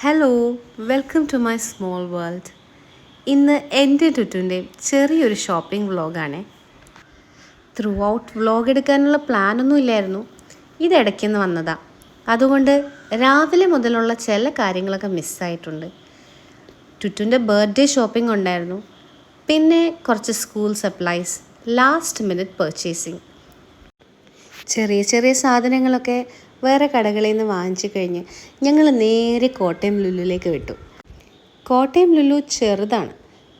Hello, welcome to my small world. ഇന്ന് എൻ്റെ ടുറ്റുൻ്റെ ചെറിയൊരു ഷോപ്പിംഗ് വ്ളോഗാണ്. ത്രൂ ഔട്ട് വ്ളോഗ് എടുക്കാനുള്ള പ്ലാനൊന്നും ഇല്ലായിരുന്നു, ഇതിടയ്ക്കുന്ന് വന്നതാണ്. അതുകൊണ്ട് രാവിലെ മുതലുള്ള ചില കാര്യങ്ങളൊക്കെ മിസ്സായിട്ടുണ്ട്. ടുറ്റുൻ്റെ ബർത്ത്ഡേ ഷോപ്പിംഗ് ഉണ്ടായിരുന്നു, പിന്നെ കുറച്ച് school supplies, last minute purchasing. ചെറിയ ചെറിയ സാധനങ്ങളൊക്കെ വേറെ കടകളിൽ നിന്ന് വാങ്ങിച്ചു കഴിഞ്ഞ് ഞങ്ങൾ നേരെ കോട്ടയം ലുലുവിലേക്ക് വിട്ടു. കോട്ടയം ലുലു ചെറുതാണ്,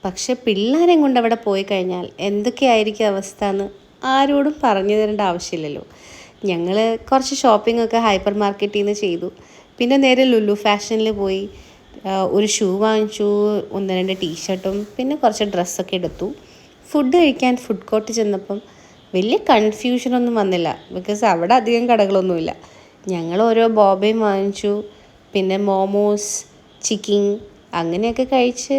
പക്ഷെ പിള്ളേരെ കൊണ്ട് അവിടെ പോയി കഴിഞ്ഞാൽ എന്തൊക്കെയായിരിക്കും അവസ്ഥ എന്ന് ആരോടും പറഞ്ഞു തരേണ്ട ആവശ്യമില്ലല്ലോ. ഞങ്ങൾ കുറച്ച് ഷോപ്പിംഗ് ഒക്കെ ഹൈപ്പർ മാർക്കറ്റിൽ നിന്ന് ചെയ്തു. പിന്നെ നേരെ ലുലു ഫാഷനിൽ പോയി ഒരു ഷൂ വാങ്ങിച്ചു, 1-2 ടീഷർട്ടും പിന്നെ കുറച്ച് ഡ്രസ്സൊക്കെ എടുത്തു. ഫുഡ് കഴിക്കാൻ ഫുഡ് കോർട്ട് ചെന്നപ്പം വലിയ കൺഫ്യൂഷനൊന്നും വന്നില്ല, ബിക്കോസ് അവിടെ അധികം കടകളൊന്നുമില്ല. ഞങ്ങൾ ഓരോ ബോബയും വാങ്ങിച്ചു, പിന്നെ മോമോസ്, ചിക്കൻ അങ്ങനെയൊക്കെ കഴിച്ച്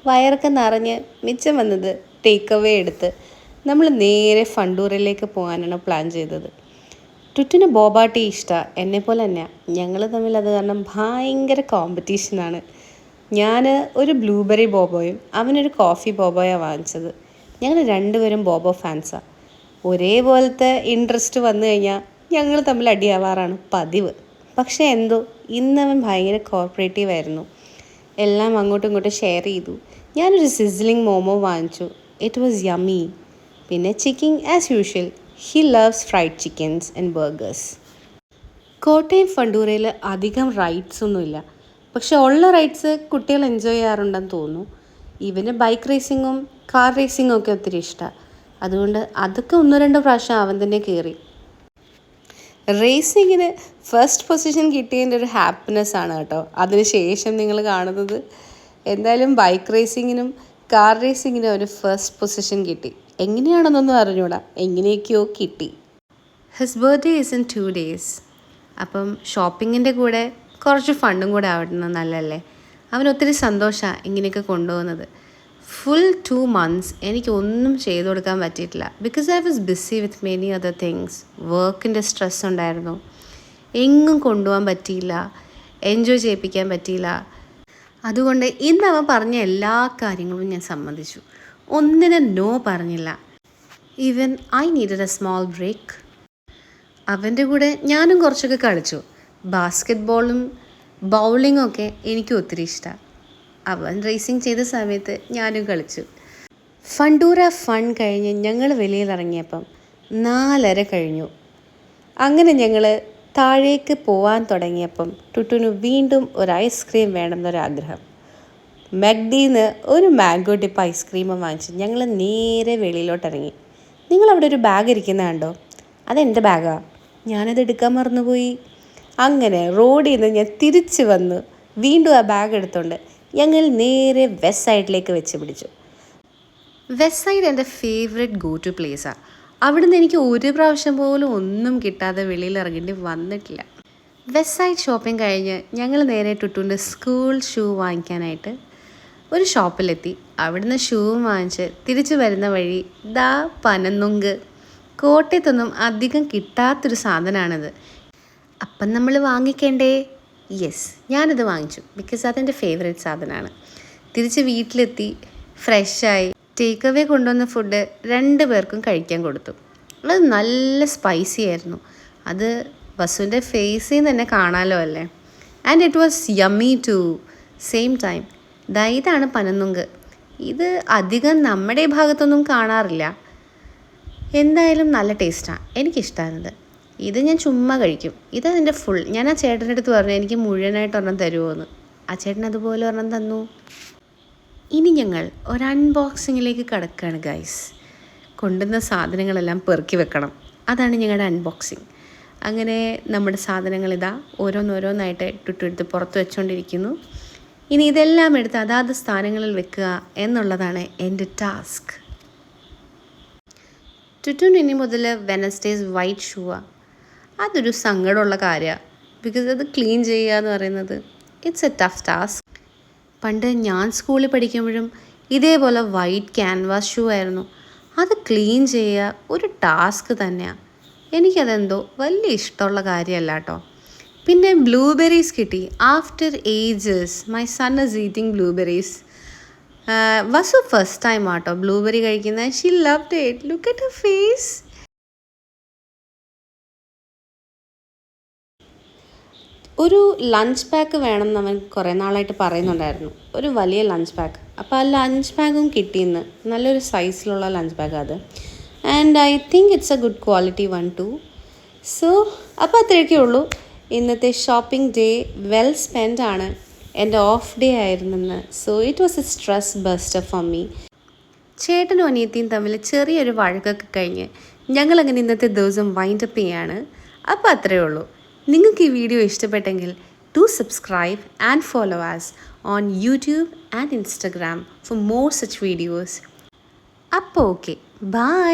വയറൊക്കെ നിറഞ്ഞ് മിച്ചം വന്നത് ടേക്ക് അവേ എടുത്ത് നമ്മൾ നേരെ ഫണ്ടൂറിലേക്ക് പോകാനാണ് പ്ലാൻ ചെയ്തത്. ടുറ്റിന് ബോബ ടീ ഇഷ്ടമാണ്, എന്നെപ്പോലെ തന്നെയാണ്. ഞങ്ങൾ തമ്മിൽ അത് കാരണം ഭയങ്കര കോമ്പറ്റീഷനാണ്. ഞാൻ ഒരു ബ്ലൂബെറി ബോബോയും അവനൊരു കോഫി ബോബോയാണ് വാങ്ങിച്ചത്. ഞങ്ങൾ രണ്ടുപേരും ബോബോ ഫാൻസാണ്. ഒരേപോലത്തെ ഇൻട്രസ്റ്റ് വന്നു കഴിഞ്ഞാൽ ഞങ്ങൾ തമ്മിൽ അടിയാവാറാണ് പതിവ്. പക്ഷേ എന്തോ ഇന്നവൻ ഭയങ്കര കോർപ്പറേറ്റീവ് ആയിരുന്നു, എല്ലാം അങ്ങോട്ടും ഇങ്ങോട്ടും ഷെയർ ചെയ്തു. ഞാനൊരു സിസിലിംഗ് മോമോ വാങ്ങിച്ചു, ഇറ്റ് വാസ് യമ്മി. പിന്നെ chicken as usual, he loves fried chickens and burgers. Kottayam ഫണ്ടൂരയിൽ അധികം റൈഡ്സ് ഒന്നുമില്ല, പക്ഷെ ഉള്ള റൈഡ്സ് കുട്ടികൾ എൻജോയ് ചെയ്യാറുണ്ടെന്ന് തോന്നുന്നു. ഇവന് ബൈക്ക് റേസിങ്ങും കാർ റേസിങ്ങും ഒക്കെ ഒത്തിരി ഇഷ്ടമാണ്. അതുകൊണ്ട് അതൊക്കെ 1-2 പ്രാവശ്യം അവൻ തന്നെ കയറി. റേസിങ്ങിന് ഫസ്റ്റ് പൊസിഷൻ കിട്ടിയതിൻ്റെ ഒരു ഹാപ്പിനെസ് ആണ് കേട്ടോ അതിന് ശേഷം നിങ്ങൾ കാണുന്നത്. എന്തായാലും ബൈക്ക് റേസിങ്ങിനും കാർ റേസിങ്ങിനും ഒരു ഫസ്റ്റ് പൊസിഷൻ കിട്ടി. എങ്ങനെയാണെന്നൊന്നും അറിഞ്ഞൂടാ, എങ്ങനെയൊക്കെയോ കിട്ടി. His birthday is in 2 days. അപ്പം ഷോപ്പിങ്ങിൻ്റെ കൂടെ കുറച്ച് ഫണ്ടും കൂടെ ആവണം, നല്ലല്ലേ? അവനൊത്തിരി സന്തോഷമാണ് ഇങ്ങനെയൊക്കെ കൊണ്ടുപോകുന്നത്. ഫുൾ 2 months എനിക്കൊന്നും ചെയ്തു കൊടുക്കാൻ പറ്റിയിട്ടില്ല, because I was busy with many other things. വർക്കിൻ്റെ സ്ട്രെസ് ഉണ്ടായിരുന്നു, എങ്ങും കൊണ്ടുപോകാൻ പറ്റിയില്ല, എൻജോയ് ചെയ്യിപ്പിക്കാൻ പറ്റിയില്ല. അതുകൊണ്ട് ഇന്ന് അവൻ പറഞ്ഞ എല്ലാ കാര്യങ്ങളും ഞാൻ സമ്മതിച്ചു, ഒന്നിനും നോ പറഞ്ഞില്ല. Even I needed a small break. അവൻ്റെ കൂടെ ഞാനും കുറച്ചൊക്കെ കളിച്ചു. ബാസ്കറ്റ് ബോളും ബൗളിങ്ങും ഒക്കെ എനിക്കും ഒത്തിരി ഇഷ്ടമാണ്. അവൻ റേസിങ് ചെയ്ത സമയത്ത് ഞാനും കളിച്ചു. ഫണ്ടൂര ഫൺ കഴിഞ്ഞ് ഞങ്ങൾ വെളിയിലിറങ്ങിയപ്പം 4:30 കഴിഞ്ഞു. അങ്ങനെ ഞങ്ങൾ താഴേക്ക് പോവാൻ തുടങ്ങിയപ്പം ടുട്ടുന് വീണ്ടും ഒരു ഐസ്ക്രീം വേണമെന്നൊരാഗ്രഹം. മെക്ഡിന്ന് ഒരു മാംഗോ ഡിപ്പ് ഐസ്ക്രീം വാങ്ങിച്ച് ഞങ്ങൾ നേരെ വെളിയിലോട്ടിറങ്ങി. നിങ്ങളവിടെ ഒരു ബാഗ് ഇരിക്കുന്ന കണ്ടോ? അതെൻ്റെ ബാഗാണ്, ഞാനത് എടുക്കാൻ മറന്നുപോയി. അങ്ങനെ റോഡിൽ നിന്ന് ഞാൻ തിരിച്ച് വന്ന് വീണ്ടും ആ ബാഗ് എടുത്തുകൊണ്ട് ഞങ്ങൾ നേരെ വെസ്റ്റ് സൈഡിലേക്ക് വെച്ച് പിടിച്ചു. വെസ്റ്റ് സൈഡ് എൻ്റെ ഫേവറേറ്റ് ഗോ ടു പ്ലേസാണ്. അവിടുന്ന് എനിക്ക് ഒരു പ്രാവശ്യം പോലും ഒന്നും കിട്ടാതെ വെളിയിൽ ഇറങ്ങേണ്ടി വന്നിട്ടില്ല. വെസ്റ്റ് സൈഡ് ഷോപ്പിംഗ് കഴിഞ്ഞ് ഞങ്ങൾ നേരെ ടുട്ടുൻ്റെ സ്കൂൾ ഷൂ വാങ്ങിക്കാനായിട്ട് ഒരു ഷോപ്പിലെത്തി. അവിടുന്ന് ഷൂവും വാങ്ങിച്ച് തിരിച്ചു വരുന്ന വഴി ദാ പനന്നുങ്ക്. കോട്ടയത്തൊന്നും അധികം കിട്ടാത്തൊരു സാധനമാണിത്. അപ്പം നമ്മൾ വാങ്ങിക്കേണ്ടേ? യെസ്, ഞാനത് വാങ്ങിച്ചു, ബിക്കോസ് അതെൻ്റെ ഫേവറേറ്റ് സാധനമാണ്. തിരിച്ച് വീട്ടിലെത്തി ഫ്രഷായി ടേക്ക് അവേ കൊണ്ടുവന്ന ഫുഡ് 2 പേർക്കും കഴിക്കാൻ കൊടുത്തു. അത് നല്ല സ്പൈസി ആയിരുന്നു. അത് വസുവിൻ്റെ ഫേസിൽ നിന്ന് തന്നെ കാണാമല്ലോ അല്ലേ. And it was yummy to same time. ഇതാണ് പനന്നുങ്ക്. ഇത് അധികം നമ്മുടെ ഭാഗത്തൊന്നും കാണാറില്ല. എന്തായാലും നല്ല ടേസ്റ്റാണ്, എനിക്കിഷ്ടമായിരുന്നത്. ഇത് ഞാൻ ചുമ്മാ കഴിക്കും. ഇതെൻ്റെ ഫുൾ. ഞാൻ ആ ചേട്ടൻ്റെ അടുത്ത് പറഞ്ഞു എനിക്ക് മുഴുവനായിട്ട് ഒരെണ്ണം തരുമോ എന്ന്. ആ ചേട്ടൻ അതുപോലെ ഒരെണ്ണം തന്നു. ഇനി ഞങ്ങൾ ഒരു അൺബോക്സിങ്ങിലേക്ക് കടക്കുകയാണ് ഗൈസ്. കൊണ്ടുവന്ന സാധനങ്ങളെല്ലാം പെറുക്കി വെക്കണം, അതാണ് ഞങ്ങളുടെ അൺബോക്സിങ്. അങ്ങനെ നമ്മുടെ സാധനങ്ങൾ ഇതാ ഓരോന്നോരോന്നായിട്ട് ടുട്ടെടുത്ത് പുറത്ത് വെച്ചുകൊണ്ടിരിക്കുന്നു. ഇനി ഇതെല്ലാം എടുത്ത് അതാത് സ്ഥാനങ്ങളിൽ വെക്കുക എന്നുള്ളതാണ് എൻ്റെ ടാസ്ക്. ടുട്ടുന് ഇനി മുതൽ വെനസ്ഡേസ് വൈറ്റ് ഷൂവാണ്. അതൊരു സങ്കടമുള്ള കാര്യമാണ്, ബിക്കോസ് അത് ക്ലീൻ ചെയ്യുക എന്ന് പറയുന്നത് ഇറ്റ്സ് എ ടഫ് ടാസ്ക്. പണ്ട് ഞാൻ സ്കൂളിൽ പഠിക്കുമ്പോഴും ഇതേപോലെ വൈറ്റ് ക്യാൻവാസ് ഷൂ ആയിരുന്നു. അത് ക്ലീൻ ചെയ്യുക ഒരു ടാസ്ക് തന്നെയാണ്. എനിക്കതെന്തോ വലിയ ഇഷ്ടമുള്ള കാര്യമല്ല കേട്ടോ. പിന്നെ ബ്ലൂബെറീസ് കിട്ടി. After ages my son is eating blueberries. Vasu first time ആട്ടോ ബ്ലൂബെറി കഴിക്കുന്നത്. She loved it. Look at her face. ഒരു ലഞ്ച് പാക്ക് വേണമെന്ന് അവൻ കുറേ നാളായിട്ട് പറയുന്നുണ്ടായിരുന്നു, ഒരു വലിയ ലഞ്ച് പാക്ക്. അപ്പോൾ ആ ലഞ്ച് പാക്കും കിട്ടിയെന്ന്. നല്ലൊരു സൈസിലുള്ള ലഞ്ച് പാക്ക് അത്. And I think it's A good quality one two. So അപ്പോൾ അത്രയൊക്കെ ഉള്ളൂ. ഇന്നത്തെ ഷോപ്പിംഗ് ഡേ വെൽ സ്പെൻഡ് ആണ്. എൻ്റെ ഓഫ് ഡേ ആയിരുന്നെന്ന്. So it was a stress buster for me. ചേട്ടനും അനിയത്തിയും തമ്മിൽ ചെറിയൊരു വഴക്കൊക്കെ കഴിഞ്ഞ് ഞങ്ങളങ്ങനെ ഇന്നത്തെ ദിവസം വൈൻഡപ്പ് ചെയ്യാണ്. അപ്പോൾ അത്രയേ ഉള്ളൂ. നിങ്ങൾക്ക് ഈ വീഡിയോ ഇഷ്ടപ്പെട്ടെങ്കിൽ do subscribe and follow us on YouTube and Instagram for more such videos. അപ്പോൾ ഓക്കെ, ബൈ.